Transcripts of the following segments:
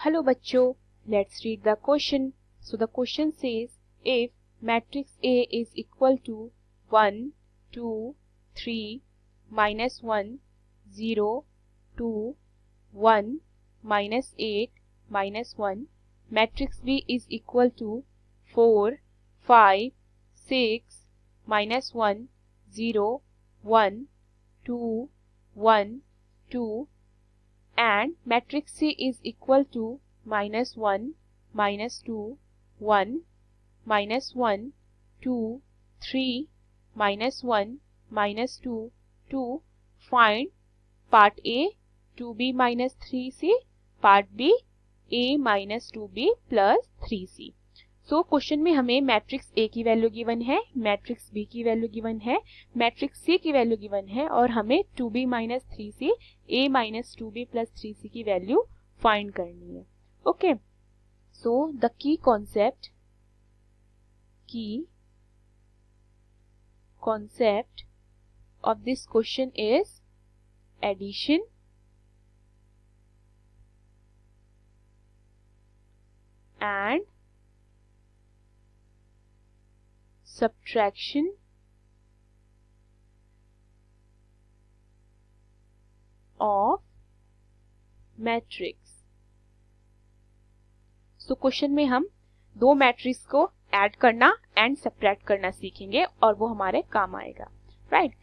Hello bachcho, let's read the question. So the question says if matrix A is equal to 1, 2, 3, minus 1, 0, 2, 1, minus 8, minus 1, matrix B is equal to 4, 5, 6, minus 1, 0, 1, 2, 1, 2, and matrix C is equal to minus 1, minus 2, 1, minus 1, 2, 3, minus 1, minus 2, 2. Find part A 2B minus 3C, part B A minus 2B plus 3C. So question में हमें matrix A की value given है, matrix B की value given है, matrix सी की value given है और हमें 2b minus 3c a minus 2b plus 3c की वैल्यू फाइंड करनी है. Okay, so the key concept of this question is addition and subtraction of matrix. So question में हम दो मैट्रिक्स को ऐड करना एंड सब्ट्रैक्ट करना सीखेंगे और वो हमारे काम आएगा. राइट,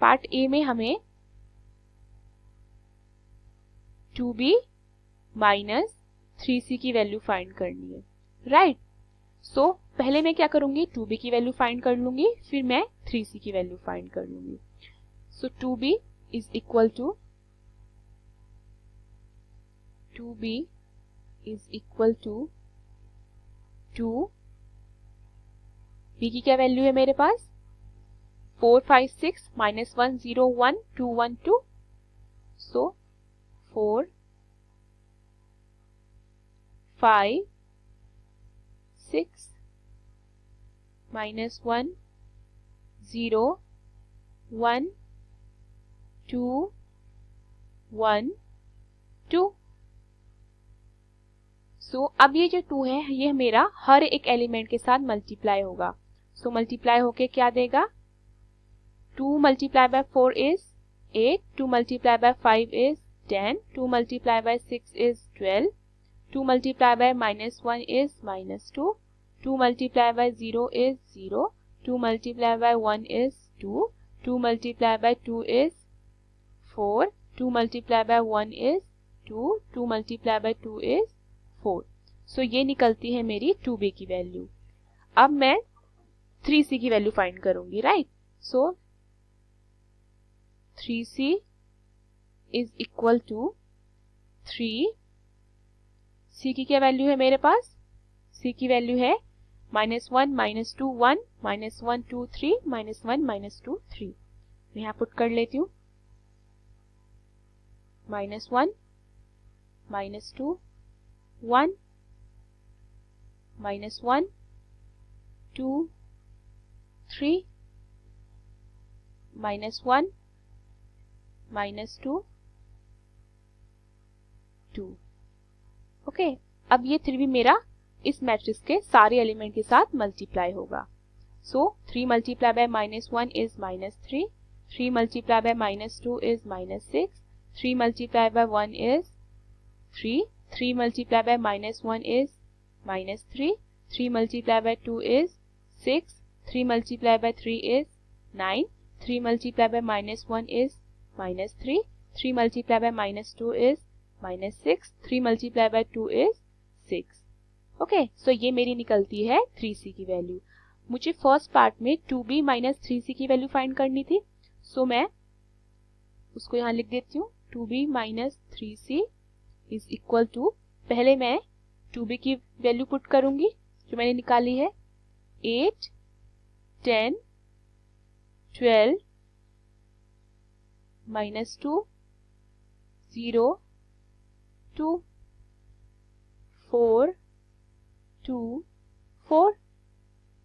पार्ट ए में हमें 2b माइनस 3c की वैल्यू फाइंड करनी है. राइट, सो पहले मैं क्या करूंगी, 2b की वैल्यू फाइंड कर लूंगी, फिर मैं 3c की वैल्यू फाइंड कर लूंगी. So 2b is equal to 2 b की क्या वैल्यू है मेरे पास 4, 5, 6, minus 1, 0, 1, 2, 1, 2. सो 4, 5, 6, minus 1, 0, 1, 2, 1, 2. सो अब ये जो 2 है ये मेरा हर एक एलिमेंट के साथ मल्टीप्लाई होगा. सो मल्टीप्लाई होके क्या देगा 2 multiplied by 4 is 8, 2 multiplied by 5 is 10, 2 multiplied by 6 is 12, 2 multiplied by minus 1 is minus 2, 2 multiplied by 0 is 0, 2 multiplied by 1 is 2, 2 multiplied by 2 is 4, 2 multiplied by 1 is 2, 2 multiplied by 2 is 4. सो ये निकलती है मेरी 2b की value. अब मैं 3c की value find करूंगी. Right, so 3c is equal to 3. c की क्या वैल्यू है मेरे पास, c की वैल्यू है -1, -2, 1, -1, 2, 3, -1, -2, 3. मैं यहाँ पुट कर लेती हूँ -1, -2, 1, -1, 2, 3, -1, -2, 2. ओके, अब ये 3 भी मेरा इस मैट्रिक्स के सारे एलिमेंट के साथ मल्टीप्लाई होगा. सो 3 multiplied by -1 is -3, 3 multiplied by -2 is -6, 3 multiplied by 1 is 3, 3 multiplied by -1 is -3, 3 multiplied by 2 is 6, 3 multiplied by 3 is 9, 3 multiplied by -1 is -3, 3 multiplied by -2 is -6, 3 multiplied by 2 is 6. Okay, सो ये मेरी निकलती है 3c की value. मुझे first part में 2b minus 3c की value find करनी थी. सो मैं उसको यहाँ लिख देती हूँ 2b minus 3c is equal to, पहले मैं 2b की वैल्यू पुट करूंगी जो मैंने निकाली है 8, 10, 12, -2, 0, 2, 4, 2, 4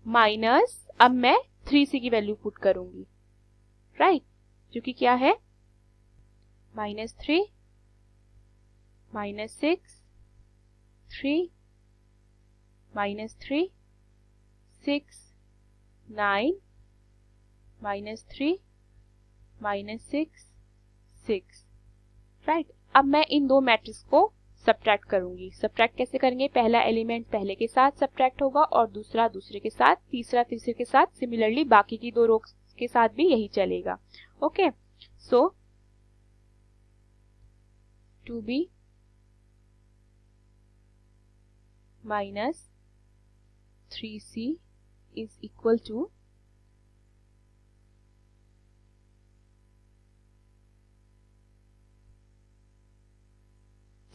माइनस, अब मैं 3c की वैल्यू पुट करूंगी. राइट, जो कि क्या है -3, -6, 3 -3 6 9 -3 -6 6। राइट, अब मैं इन दो मैट्रिक्स को सब्ट्रैक्ट करूंगी। सब्ट्रैक्ट कैसे करेंगे? पहला एलिमेंट पहले के साथ सब्ट्रैक्ट होगा और दूसरा दूसरे के साथ, तीसरा तीसरे के साथ, सिमिलरली बाकी की दो रोज के साथ भी यही चलेगा। Okay, so 2b minus 3c is equal to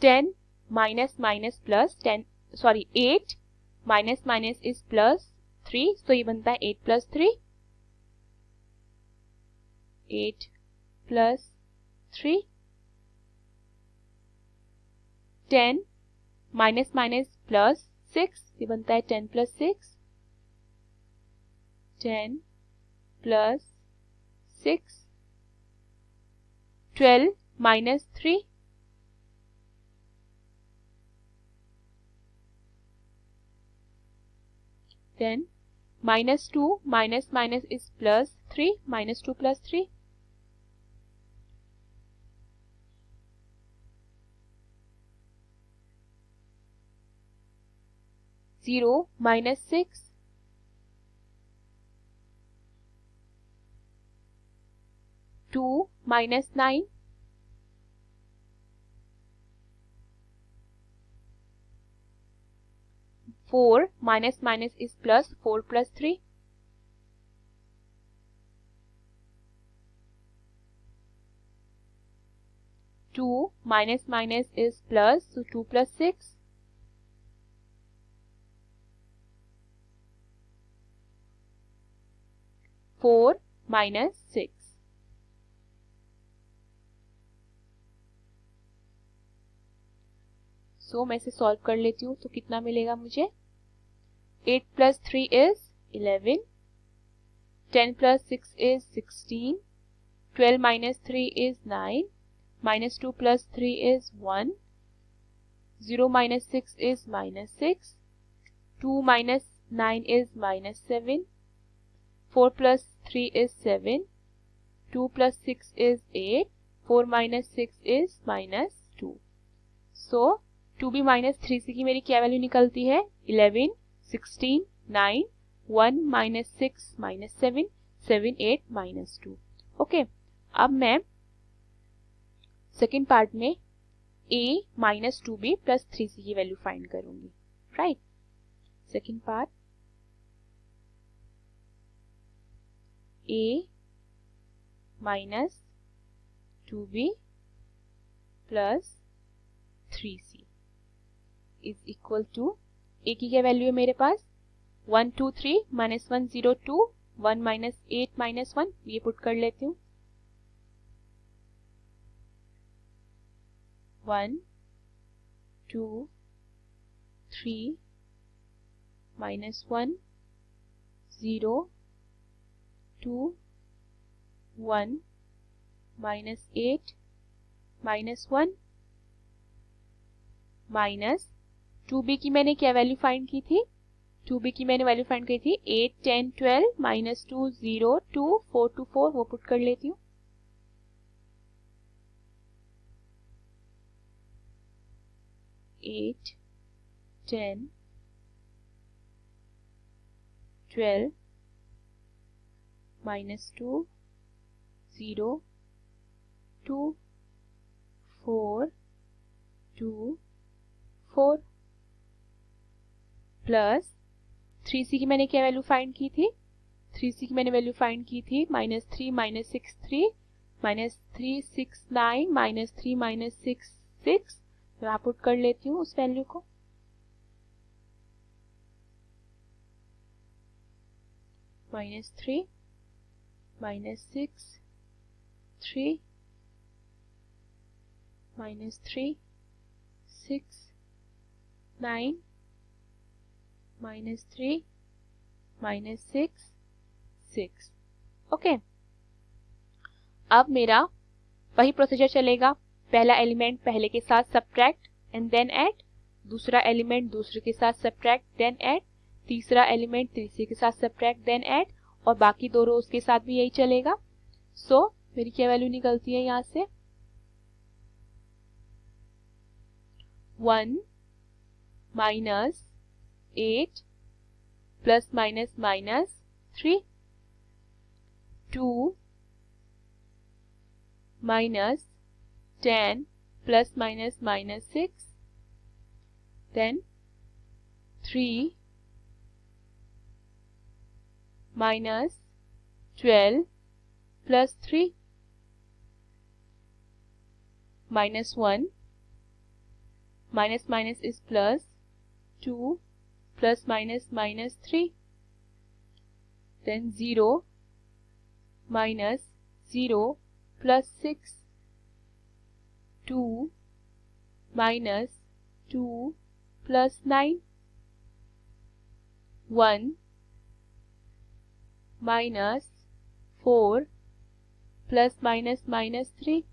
10 minus minus plus 10, sorry 8 minus minus is plus 3, so ये बनता है 8 plus 3, 8 plus 3, 10 minus minus plus 6, ये बनता है 10 plus 6, 10 plus 6, 12 minus 3, 10 minus 2 minus minus is plus 3, minus 2 plus 3, 0 minus 6, 2 minus 9, 4 minus minus is plus 4 plus 3, 2 minus minus is plus, so 2 plus 6, 4 minus 6। सो मैं इसे solve कर लेती हूँ, तो कितना मिलेगा मुझे? 8 plus 3 is 11, 10 plus 6 is 16, 12 minus 3 is 9, minus 2 plus 3 is 1, 0 minus 6 is minus 6, 2 minus 9 is minus 7, 4 plus 3 is 7, 2 plus 6 is 8, 4 minus 6 is minus 2। So 2b minus 3c की मेरी क्या वैल्यू निकलती है? 11, 16, 9, 1 minus 6 minus 7, 7, 8 minus 2। ओके, अब मैं second part में a minus 2b plus 3c की value find करूंगी। Right, second part a minus 2b plus 3c is equal to, a की क्या वैल्यू है मेरे पास? 1 2 3 minus 1 0 2 1 minus 8 minus 1, ये पुट कर लेती हूँ। 1 2 3 minus 1 0 2 1 minus 8 minus 1 minus 2b की मैंने क्या वैल्यू फाइंड की थी? 2b की मैंने वैल्यू फाइंड की थी 8 10 12 माइनस 2 0 2 4 2 4, वो पुट कर लेती हूँ। 8 10 12 माइनस 2 0 2 4 2 4 प्लस 3c की मैंने क्या वैल्यू फाइंड की थी? 3c की मैंने वैल्यू फाइंड की थी minus 3 minus 6 3 minus 3 6 9 minus 3 minus 6 6, मैं पुट कर लेती हूँ उस वैल्यू को। Minus 3 minus 6 3 minus 3 6 9 minus 3 minus 6 6। Okay, अब मेरा वही प्रोसीजर चलेगा। पहला एलिमेंट पहले के साथ सब्ट्रैक्ट एंड देन ऐड, दूसरा एलिमेंट दूसरे के साथ सब्ट्रैक्ट देन ऐड, तीसरा एलिमेंट तीसरे के साथ सब्ट्रैक्ट देन ऐड, और बाकी दो रोज के साथ भी यही चलेगा। सो मेरी क्या वैल्यू निकलती है यहाँ से 1 minus 8 plus minus minus 3, 2 minus 10 plus minus minus 6, then 3 minus 12 plus 3 minus 1, minus minus is plus, 2 plus minus minus 3, then 0 minus 0 plus 6, 2 minus 2 plus 9, 1 minus 4 plus minus minus 3,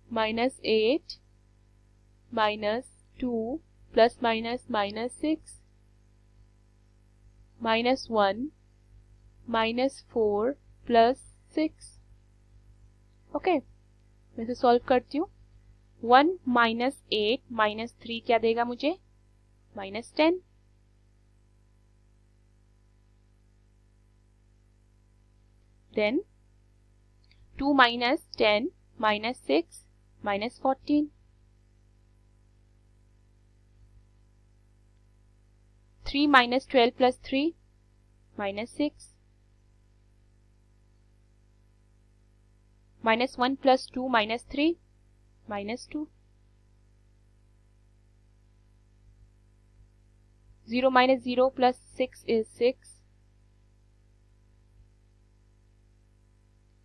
minus 8 minus 2 plus minus minus 6, minus 1 minus 4 plus 6। Okay, मैं इसे solve करती हूँ। 1 minus 8 minus 3 क्या देगा मुझे minus 10, then 2 minus 10 minus 6 minus 14, 3 minus 12 plus 3 minus 6, minus 1 plus 2 minus 3 minus 2, 0 minus 0 plus 6 is 6,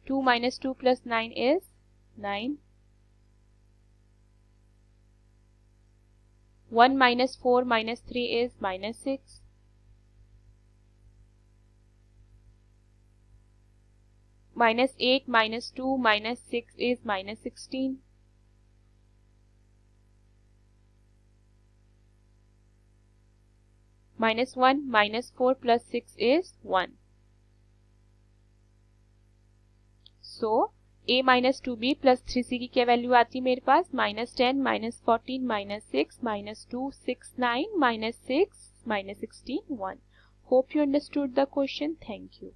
2 minus 2 plus 9 is 9, 1 minus 4 minus 3 is minus 6, minus 8 minus 2 minus 6 is minus 16, minus 1 minus 4 plus 6 is 1. So a minus 2b plus 3c की क्या value आती है मेरे पास minus 10 minus 14 minus 6 minus 2 6 9 minus 6 minus 16 1. Hope you understood the question. Thank you.